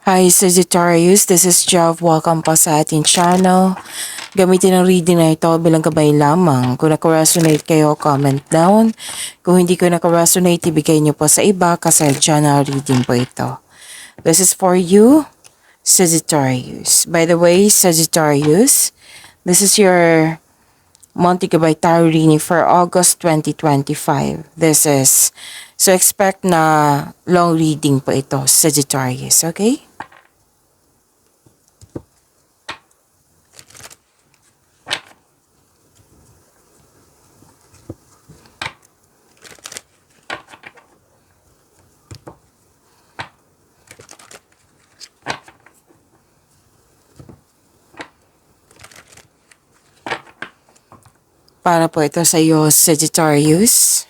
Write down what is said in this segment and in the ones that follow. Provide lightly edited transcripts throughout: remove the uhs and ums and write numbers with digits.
Hi Sagittarius, this is Jav. Welcome po sa ating channel. Gamitin ang reading na ito bilang gabay lamang. Kung naka-resonate kayo, comment down. Kung hindi ko naka-resonate, ibigay niyo po sa iba kasi channel reading po ito. This is for you, Sagittarius. By the way, Sagittarius, this is your monthly gabay tarot reading for August 2025. So expect na long reading po ito, Sagittarius, okay? Para po ito sa iyo, Sagittarius.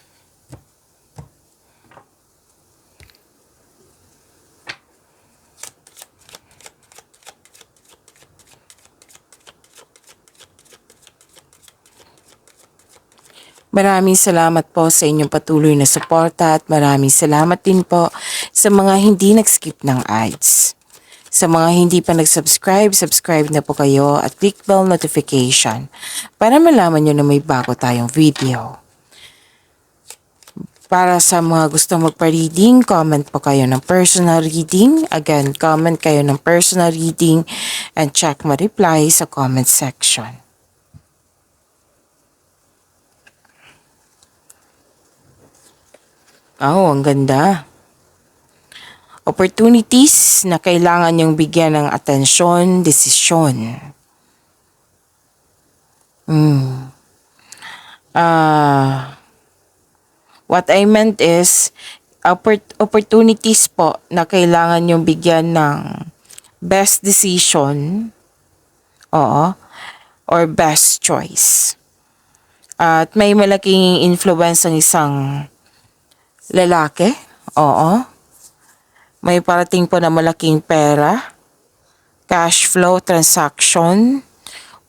Maraming salamat po sa inyong patuloy na suporta at maraming salamat din po sa mga hindi nag-skip ng ads. Sa mga hindi pa nag-subscribe, subscribe na po kayo at click bell notification para malaman nyo na may bago tayong video. Para sa mga gustong magpa-reading, comment po kayo ng personal reading. Again, comment kayo ng personal reading and check my reply sa comment section. Oh, ang ganda. Opportunities na kailangan niyong bigyan ng atensyon, desisyon. What I meant is, opportunities po na kailangan niyong bigyan ng best decision, or best choice. At may malaking influence ang isang lalaki, may parating po na malaking pera, cash flow, transaction,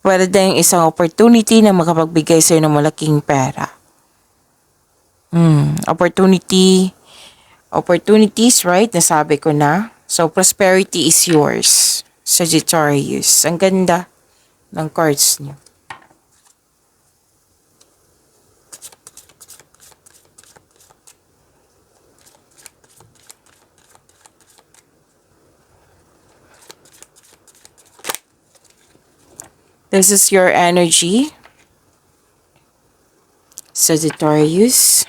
pwede din isang opportunity na makapagbigay sa'yo ng malaking pera. Opportunities, right? Nasabi ko na. So, prosperity is yours, Sagittarius. Ang ganda ng cards niyo. This is your energy, Sagittarius.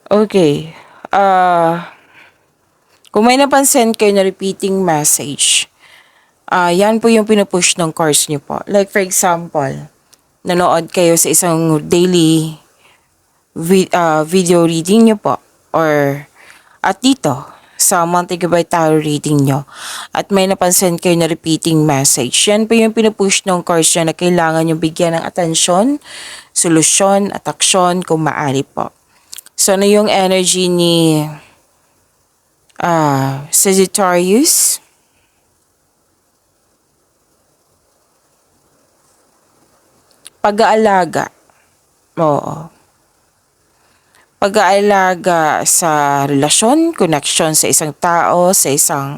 Okay. Kung may napansin kayo na repeating message, yan po yung pinupush ng cards niyo po. Like for example, nanood kayo sa isang daily video reading niyo po. Or at dito, sa monthly gabay tarot reading nyo. At may napansin kayo na repeating message. Yan po yung pinupush ng cards niya na kailangan nyo bigyan ng atensyon, solusyon at aksyon kung maaari po. So, ano yung energy ni Sagittarius? Pag-aalaga. Oo. Pag-aalaga sa relasyon, connection sa isang tao, sa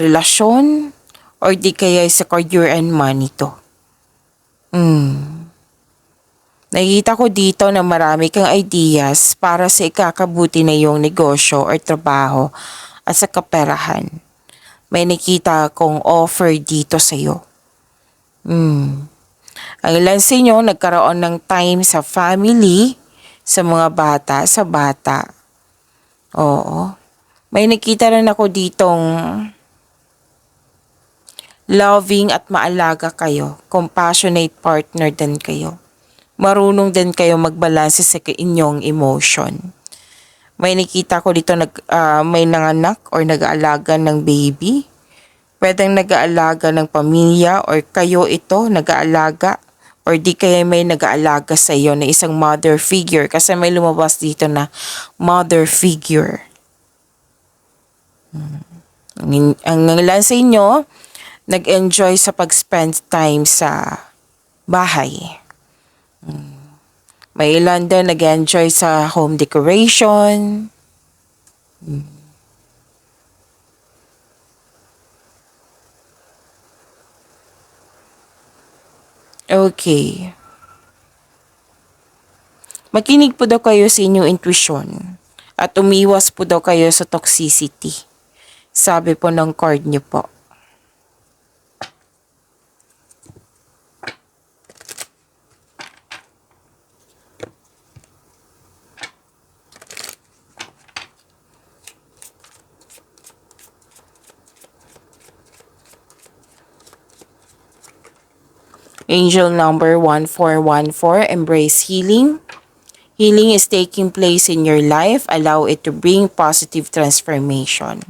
relasyon, or di kaya sa career and money to. Nakikita ko dito na marami kang ideas para sa ikakabuti na yung negosyo or trabaho at sa kaperahan. May nakita kong offer dito sa'yo. Ang ilan sa inyo nagkaroon ng time sa family, sa mga bata, sa bata. Oo. May nakita rin ako ditong loving at maalaga kayo. Compassionate partner din kayo. Marunong din kayo magbalanse sa inyong emotion. May nakita ko dito may nanganak or nag-aalaga ng baby. Pwedeng nag-aalaga ng pamilya or kayo ito nag-aalaga or di kaya may nag-aalaga sa iyo na isang mother figure kasi may lumabas dito na mother figure. Ang ilan sa inyo nag-enjoy sa pag-spend time sa bahay. May ilan din nag-enjoy sa home decoration. Okay. Makinig po daw kayo sa inyong intuition at umiwas po daw kayo sa toxicity. Sabi po ng card niyo po. Angel number 1414, embrace healing. Healing is taking place in your life. Allow it to bring positive transformation.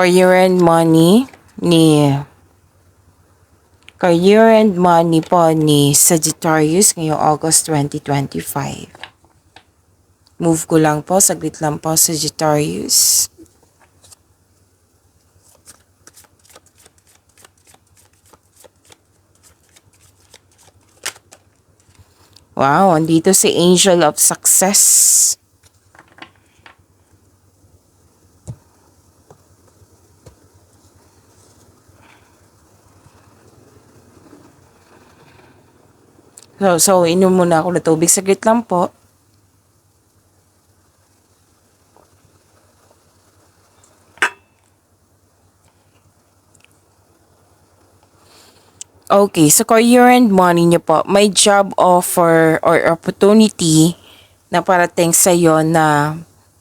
Career and money po ni Sagittarius ngayong August 2025. Move ko lang po, saglit lang po Sagittarius. Wow, andito si Angel of Success. So, inom muna ako na tubig. Saglit lang po. Okay, so career and money niyo po, may job offer or opportunity na parating sa iyo na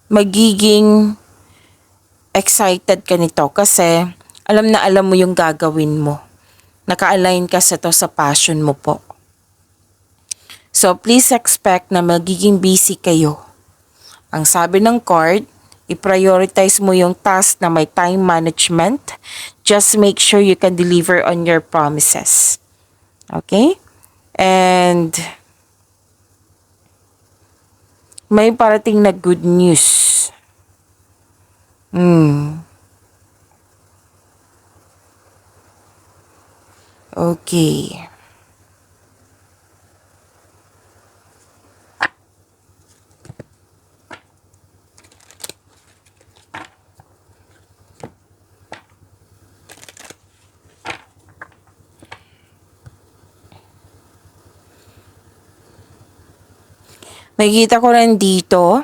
magiging excited ka nito kasi alam mo yung gagawin mo. Naka-align ka sa to sa passion mo po. So, please expect na magiging busy kayo. Ang sabi ng card, i-prioritize mo yung task na may time management. Just make sure you can deliver on your promises. Okay? And may parating na good news. Okay. Nakikita ko rin dito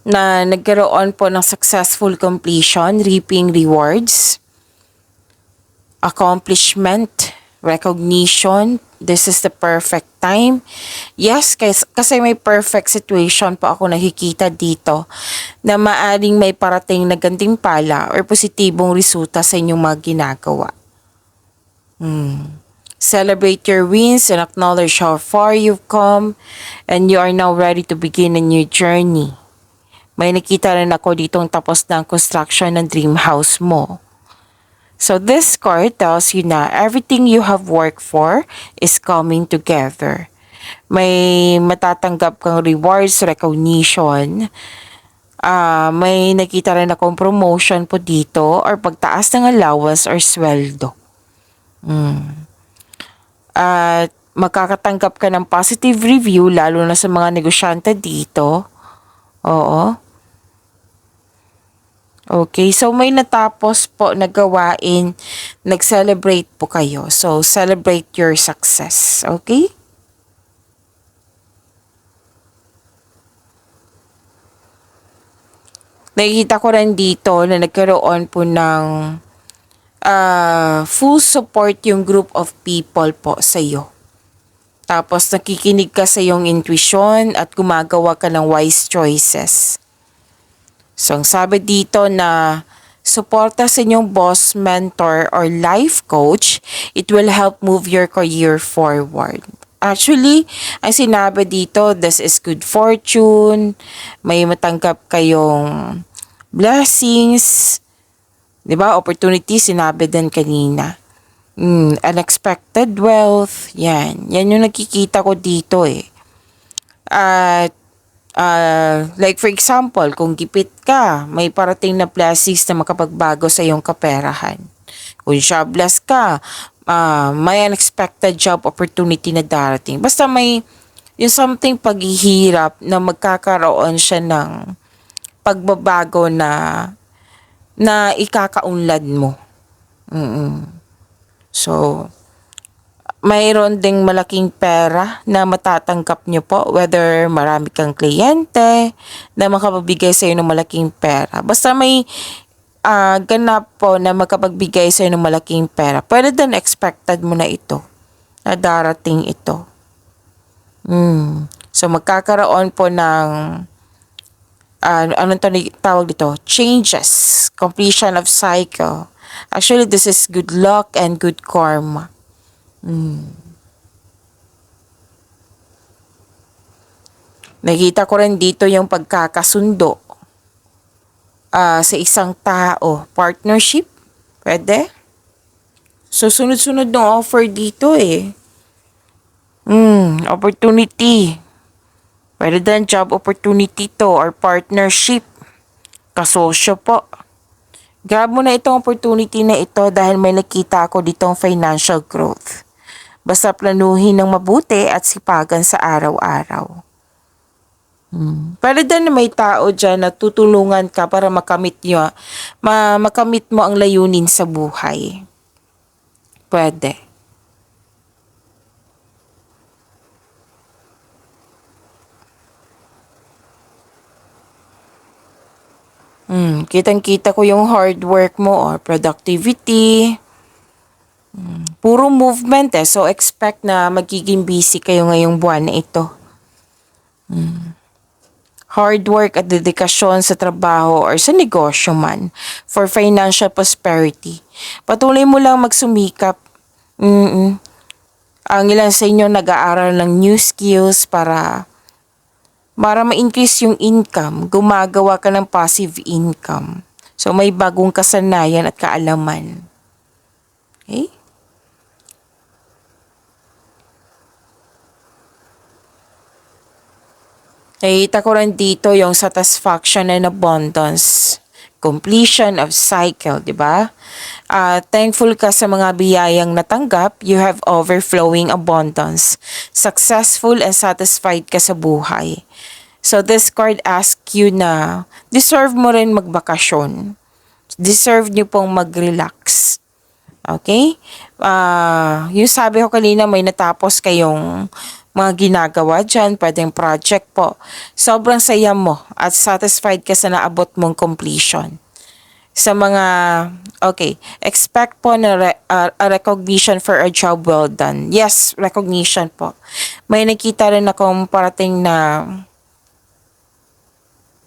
na nagkaroon po ng successful completion, reaping rewards, accomplishment, recognition. This is the perfect time. Yes, kasi may perfect situation po ako nakikita dito na maaring may parating na gantimpala or positibong resulta sa inyong mga ginagawa. Celebrate your wins and acknowledge how far you've come and you are now ready to begin a new journey. May nakita rin ako ditong tapos na ang construction ng dream house mo. So this card tells you na everything you have worked for is coming together. May matatanggap kang rewards, recognition. May nakita rin akong promotion po dito or pagtaas ng allowance or sweldo. At makakatanggap ka ng positive review lalo na sa mga negosyante dito. Oo. Okay, so may natapos po na gawain, nag-celebrate po kayo. So, celebrate your success. Okay? Nakikita ko rin dito na nagkaroon po ng full support yung group of people po sa iyo. Tapos nakikinig ka sa iyong intuition at gumagawa ka ng wise choices. So ang sabi dito na suporta sa inyong boss, mentor, or life coach, it will help move your career forward. Actually, ang sinabi dito, this is good fortune, may matanggap kayong blessings, di ba? Opportunity, sinabi din kanina. Unexpected wealth, yan. Yan yung nakikita ko dito eh. At like for example, kung gipit ka, may parating na blessings na makapagbago sa iyong kaperahan. Kung jobless ka, may unexpected job opportunity na darating. Basta may yung something paghihirap na magkakaroon siya ng pagbabago na ikakaunlad mo. So, mayroon ding malaking pera na matatanggap nyo po, whether marami kang kliyente na makapabigay sa iyo ng malaking pera. Basta may ganap po na makapagbigay sa iyo ng malaking pera. Pwede din expected mo na ito, na darating ito. So magkakaroon po ng anong tawag dito? Changes, completion of cycle. Actually, this is good luck and good karma. Nakita ko rin dito yung pagkakasundo sa isang tao. Partnership? Pwede? So, sunod-sunod ng offer dito eh. Opportunity. Pwede din job opportunity to or partnership. Kasosyo po. Grab mo na itong opportunity na ito dahil may nakita ako ditong financial growth. Basta planuhin ng mabuti at sipagan sa araw-araw. Pwede din na may tao dyan na tutulungan ka para makamit mo ang layunin sa buhay. Pwede. Kitang-kita ko yung hard work mo or productivity. Puro movement eh. So, expect na magiging busy kayo ngayong buwan na ito. Hard work at dedikasyon sa trabaho or sa negosyo man for financial prosperity. Patuloy mo lang magsumikap. Ang ilan sa inyo nag-aaral ng new skills para ma-increase yung income. Gumagawa ka ng passive income. So, may bagong kasanayan at kaalaman. Okay? Nakita ko rin dito yung satisfaction and abundance. Completion of cycle, di ba? Thankful ka sa mga biyayang natanggap, you have overflowing abundance. Successful and satisfied ka sa buhay. So this card asks you na deserve mo rin magbakasyon. Deserve nyo pong mag-relax. Okay? Yung sabi ko kanina, may natapos kayong mga ginagawa dyan, pwedeng project po. Sobrang saya mo at satisfied ka sa naabot mong completion. Sa mga, expect po na a recognition for a job well done. Yes, recognition po. May nakita rin akong parating na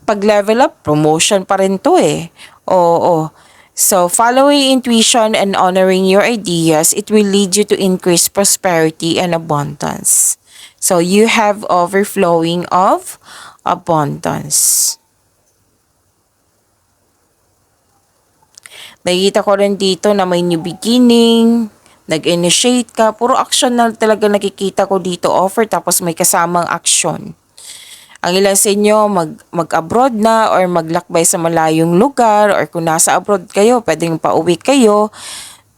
pag-level up, promotion pa rin to eh. Oo. So, following intuition and honoring your ideas, it will lead you to increase prosperity and abundance. So, you have overflowing of abundance. Nakita ko rin dito na may new beginning, nag-initiate ka, puro action na talaga nakikita ko dito offer tapos may kasamang action. Ang ilan sa inyo mag-abroad na or maglakbay sa malayong lugar or kung nasa abroad kayo, pwedeng pauwi kayo.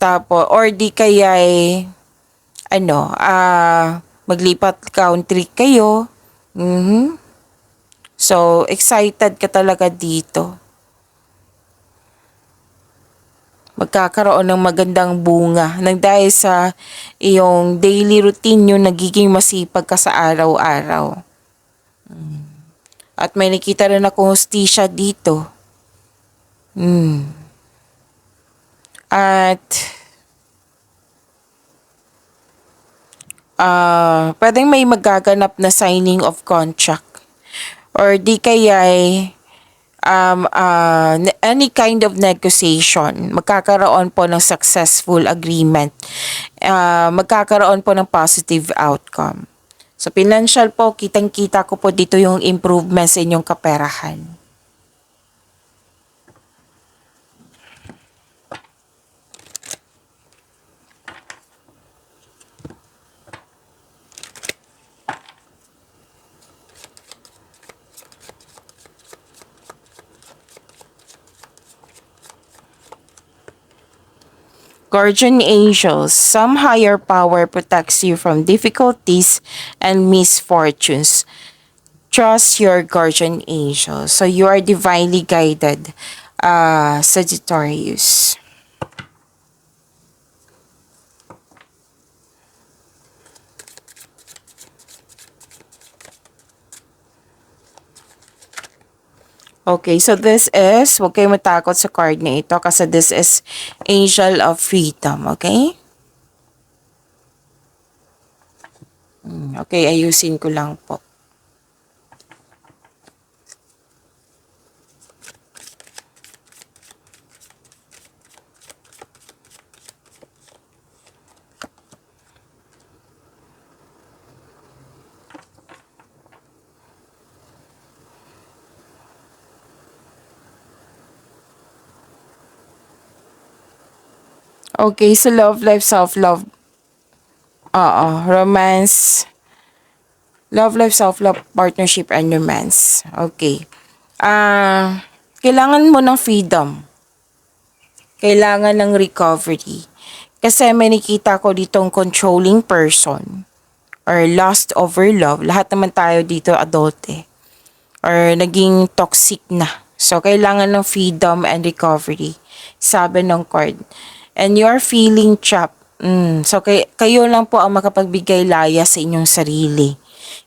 Tapos, or di kaya maglipat country kayo. So, excited ka talaga dito. Magkakaroon ng magandang bunga nang dahil sa iyong daily routine yung nagiging masipag ka sa araw-araw. At may nakita rin akong hostisya dito. At Pwedeng may magaganap na signing of contract or di kaya any kind of negotiation, magkakaroon po ng successful agreement, magkakaroon po ng positive outcome. So financial po, kitang-kita ko po dito yung improvements sa inyong kaperahan. Guardian angels, some higher power protects you from difficulties and misfortunes. Trust your guardian angels. So you are divinely guided, Sagittarius. Okay, so this is, huwag kayo matakot sa card na ito kasi this is Angel of Freedom, okay? Okay, ayusin ko lang po. Okay, so love life, self-love, romance, love life, self-love, partnership, and romance. Okay. Kailangan mo ng freedom. Kailangan ng recovery. Kasi may nakita ko ditong controlling person or lust over love. Lahat naman tayo dito adult eh. Or naging toxic na. So, kailangan ng freedom and recovery. Sabi ng card. And you're feeling trapped. So, kayo lang po ang makapagbigay laya sa inyong sarili.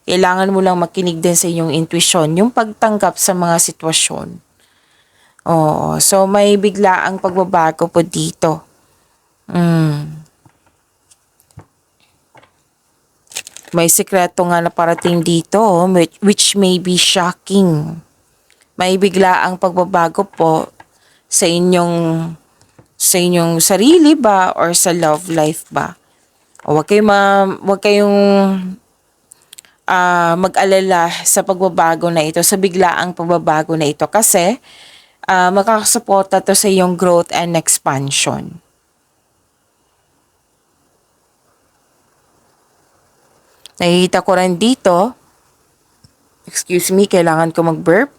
Kailangan mo lang makinig din sa inyong intuition, yung pagtanggap sa mga sitwasyon. So may biglaang pagbabago po dito. May sikreto nga na parating dito, which may be shocking. May biglaang pagbabago po sa inyong sarili ba or sa love life ba? Huwag kayong mag-alala sa pagbabago na ito, sa biglaang pagbabago na ito kasi makakasuporta to sa iyong growth and expansion. Nakikita ko rin dito, excuse me, kailangan ko mag-burp.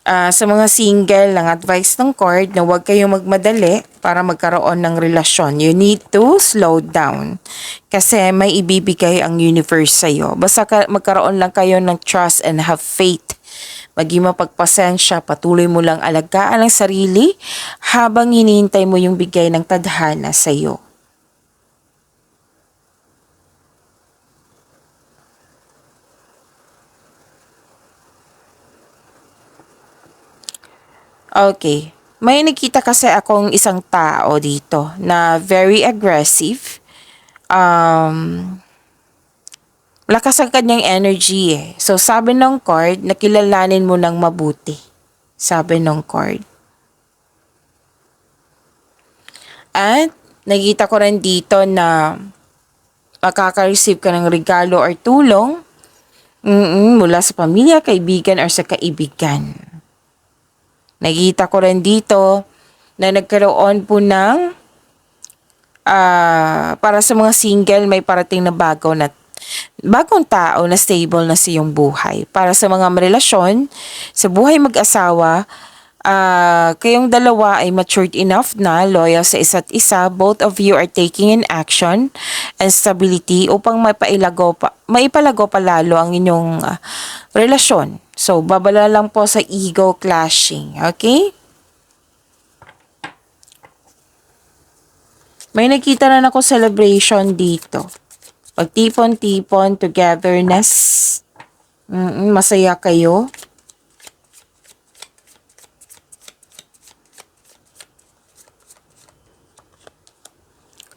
Sa mga single, ng advice ng card na huwag kayong magmadali para magkaroon ng relasyon. You need to slow down kasi may ibibigay ang universe sa'yo. Basta magkaroon lang kayo ng trust and have faith. Maging mapagpasensya, patuloy mo lang alagaan ang sarili habang hinihintay mo yung bigay ng tadhana sa'yo. Okay. May nakita kasi akong isang tao dito na very aggressive. Lakas ang kanyang energy eh. So sabi ng card, nakilalanin mo ng mabuti. Sabi ng card. At nakita ko rin dito na makaka-receive ka ng regalo or tulong mula sa pamilya, kaibigan, or sa kaibigan. Nakita ko rin dito na nagkaroon po ng para sa mga single, may parating na bagong tao na stable na sa iyong buhay. Para sa mga relasyon, sa buhay mag-asawa, kayong dalawa ay matured enough na, loyal sa isa't isa. Both of you are taking an action and stability upang maipalago pa lalo ang inyong relasyon. So, babala lang po sa ego clashing. Okay? May nakita na ako celebration dito. Pagtipon-tipon, togetherness. Masaya kayo.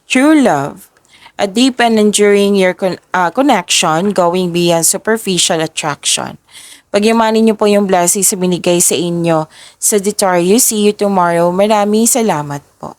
True love. a deep and enduring your connection going beyond superficial attraction. Pagyamanin niyo po yung blessings na binigay sa inyo sa Sagittarius. See you tomorrow. Maraming salamat po.